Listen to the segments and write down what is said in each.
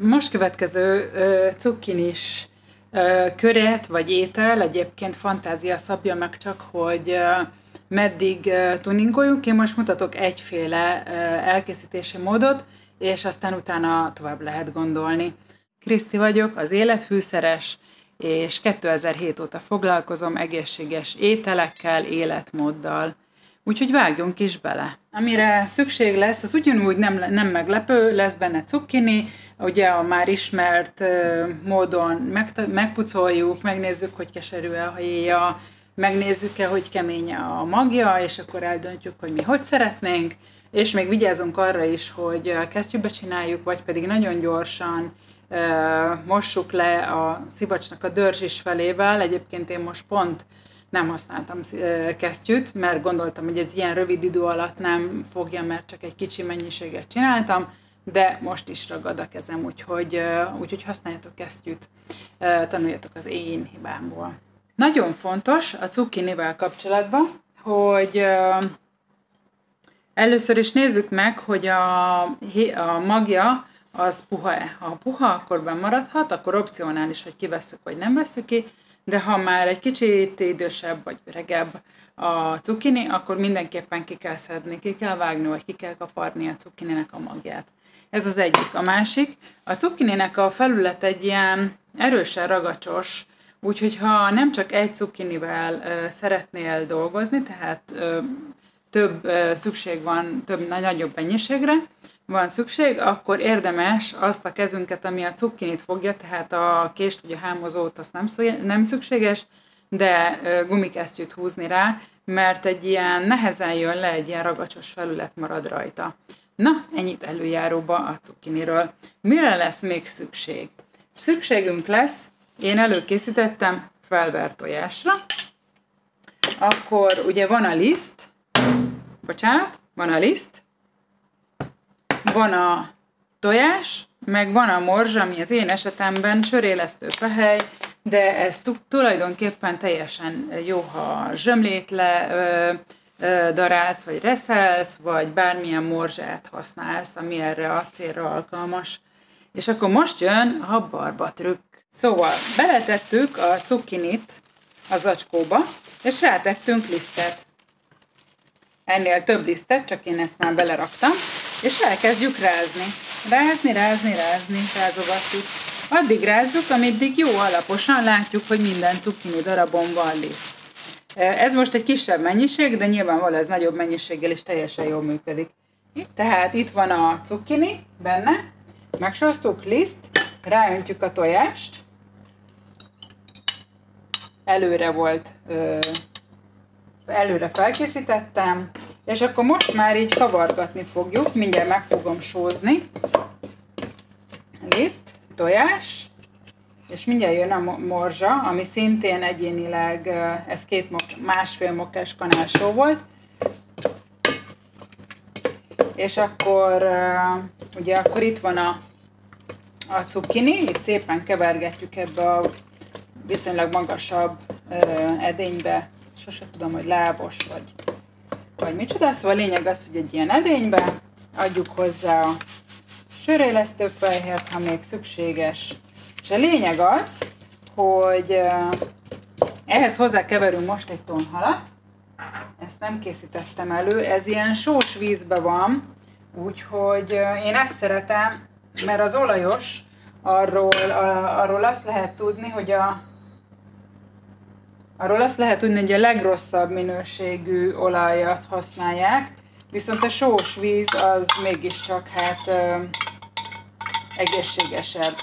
Most következő cukkinis köret vagy étel, egyébként fantázia szabja meg csak, hogy meddig tuningoljuk. Én most mutatok egyféle elkészítési módot, és aztán utána tovább lehet gondolni. Kriszti vagyok, az életfűszeres, és 2007 óta foglalkozom egészséges ételekkel, életmóddal. Úgyhogy vágjunk is bele. Amire szükség lesz, az ugyanúgy nem meglepő, lesz benne cukkini, ugye a már ismert módon megpucoljuk, megnézzük, hogy keserű-e a héja, megnézzük-e, hogy kemény a magja, és akkor eldöntjük, hogy mi hogy szeretnénk, és még vigyázunk arra is, hogy kesztyűbe csináljuk, vagy pedig nagyon gyorsan mossuk le a szivacsnak a dörzsis felével. Egyébként én most pont nem használtam kesztyűt, mert gondoltam, hogy ez ilyen rövid idő alatt nem fogja, mert csak egy kicsi mennyiséget csináltam, de most is ragad a kezem, úgyhogy használjatok kesztyűt, tanuljatok az én hibámból. Nagyon fontos a cukkinivel kapcsolatban, hogy először is nézzük meg, hogy a magja az puha-e. Ha puha, akkor bennmaradhat, akkor opcionális, hogy kivesszük, vagy nem vesszük ki, de ha már egy kicsit idősebb vagy öregebb a cukkini, akkor mindenképpen ki kell szedni, ki kell vágni, vagy ki kell kaparni a cukkininek a magját. Ez az egyik. A másik, a cukkininek a felület egy ilyen erősen ragacsos, úgyhogy ha nem csak egy cukkinivel szeretnél dolgozni, tehát több szükség van, nagyobb mennyiségre van szükség, akkor érdemes azt a kezünket, ami a cukkinit fogja, tehát a kést vagy a hámozót, azt nem szükséges, de gumikesztyűt húzni rá, mert egy ilyen nehezen jön le, egy ilyen ragacsos felület marad rajta. Na, ennyit előjáróba a cukkiniről. Mire lesz még szükség? Szükségünk lesz, én előkészítettem felvert tojásra, akkor ugye van a liszt, van a liszt, van a tojás, meg van a morzsa, ami az én esetemben sörélesztő fehely, de ez tulajdonképpen teljesen jó, ha zsömlét darálsz, vagy reszelsz, vagy bármilyen morzsát használsz, ami erre a célra alkalmas. És akkor most jön a barba trükk. Szóval beletettük a cukkinit a zacskóba, és rátettünk lisztet. Ennél több lisztet, csak én ezt már beleraktam, és elkezdjük rázni. Rázogatjuk. Addig rázzuk, ameddig jó alaposan látjuk, hogy minden cukkini darabon van liszt. Ez most egy kisebb mennyiség, de nyilvánvalóan ez nagyobb mennyiséggel is teljesen jól működik. Tehát itt van a cukkini benne, megsóztuk, liszt, ráöntjük a tojást, előre felkészítettem, és akkor most már így kavargatni fogjuk, mindjárt meg fogom sózni. Liszt, tojás, és mindjárt jön a morzsa, ami szintén egyénileg, ez másfél mokkás kanálsó volt. És akkor, ugye akkor itt van a cukkini, itt szépen kevergetjük ebbe a viszonylag magasabb edénybe, sose tudom, hogy lábos vagy micsoda, szóval a lényeg az, hogy egy ilyen edénybe adjuk hozzá a sörélesztő fejhert, ha még szükséges. És a lényeg az, hogy ehhez hozzákeverünk most egy tonhalat, ezt nem készítettem elő, ez ilyen sós vízbe van, úgyhogy én ezt szeretem, mert az olajos, arról azt lehet tudni, hogy a legrosszabb minőségű olajat használják, viszont a sós víz az mégiscsak egészségesebb.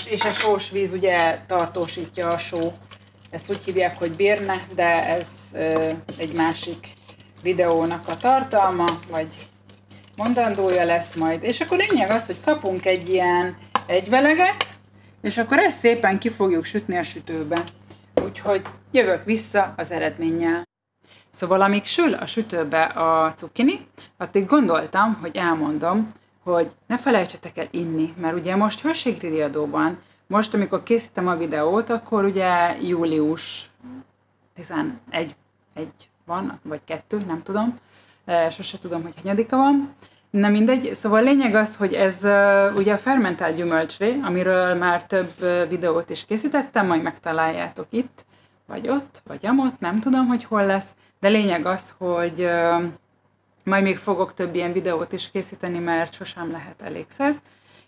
És a sós víz ugye tartósítja a só. Ezt úgy hívják, hogy birne, de ez egy másik videónak a tartalma, vagy mondandója lesz majd. És akkor lényeg az, hogy kapunk egy ilyen egyveleget, és akkor ezt szépen ki fogjuk sütni a sütőbe. Úgyhogy jövök vissza az eredménnyel. Szóval amíg sül a sütőbe a cukkini, addig gondoltam, hogy elmondom, hogy ne felejtsetek el inni, mert ugye most hőségriadó van. Most, amikor készítem a videót, akkor ugye július 11 van, vagy 2, nem tudom. Sose tudom, hogy hanyadika van. Na mindegy, szóval a lényeg az, hogy ez ugye a fermentált gyümölcslé, amiről már több videót is készítettem, majd megtaláljátok itt, vagy ott, vagy amott, nem tudom, hogy hol lesz, de lényeg az, hogy majd még fogok több ilyen videót is készíteni, mert sosem lehet elégszer.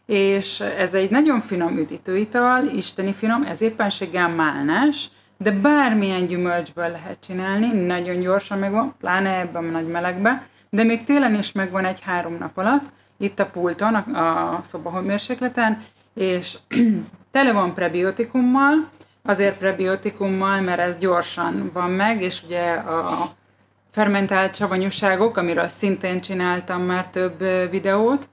És ez egy nagyon finom üdítőital, isteni finom, ez éppenséggel málnás, de bármilyen gyümölcsből lehet csinálni, nagyon gyorsan megvan, pláne ebben a nagy melegben, de még télen is megvan 1-3 nap alatt, itt a pulton, a szobahőmérsékleten, és tele van prebiotikummal, azért prebiotikummal, mert ez gyorsan van meg, és ugye a fermentált savanyúságok, amiről szintén csináltam már több videót,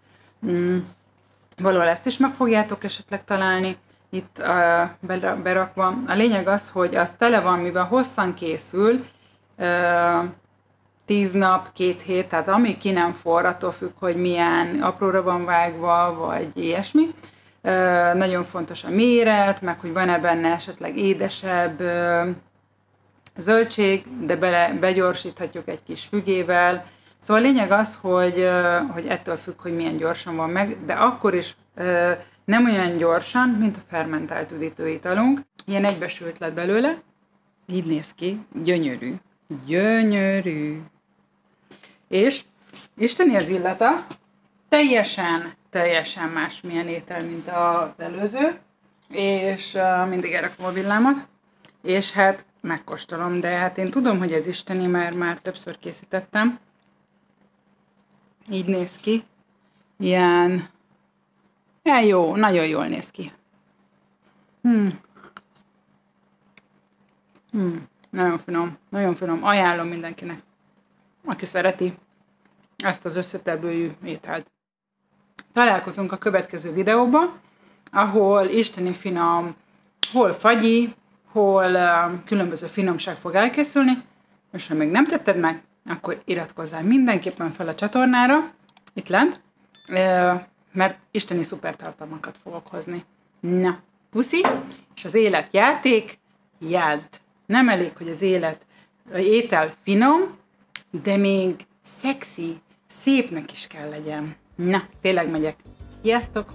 valahol ezt is meg fogjátok esetleg találni, itt berakva. A lényeg az, hogy az tele van, mivel hosszan készül, 10 nap, 2 hét, tehát amíg ki nem forr, attól függ, hogy milyen apróra van vágva, vagy ilyesmi. Nagyon fontos a méret, meg hogy van-e benne esetleg édesebb zöldség, de begyorsíthatjuk egy kis fügével. Szóval a lényeg az, hogy ettől függ, hogy milyen gyorsan van meg, de akkor is nem olyan gyorsan, mint a fermentált üdítőitalunk. Ilyen egybesült lett belőle. Így néz ki. Gyönyörű. Gyönyörű. És isteni az illata. Teljesen másmilyen étel, mint az előző. És mindig elrakom a villámot. És hát megkóstolom, de hát én tudom, hogy ez isteni, mert már többször készítettem. Így néz ki. Ilyen jó, nagyon jól néz ki. Nagyon finom. Ajánlom mindenkinek, aki szereti ezt az összetevőjű ételt. Találkozunk a következő videóban, ahol isteni finom, hol fagyi, hol különböző finomság fog elkészülni, és ha még nem tetted meg, akkor iratkozzál mindenképpen fel a csatornára, itt lent, mert isteni szuper tartalmakat fogok hozni. Na, puszi, és az életjáték, jázd! Nem elég, hogy az étel finom, de még szexi, szépnek is kell legyen. Na, tényleg megyek. Sziasztok!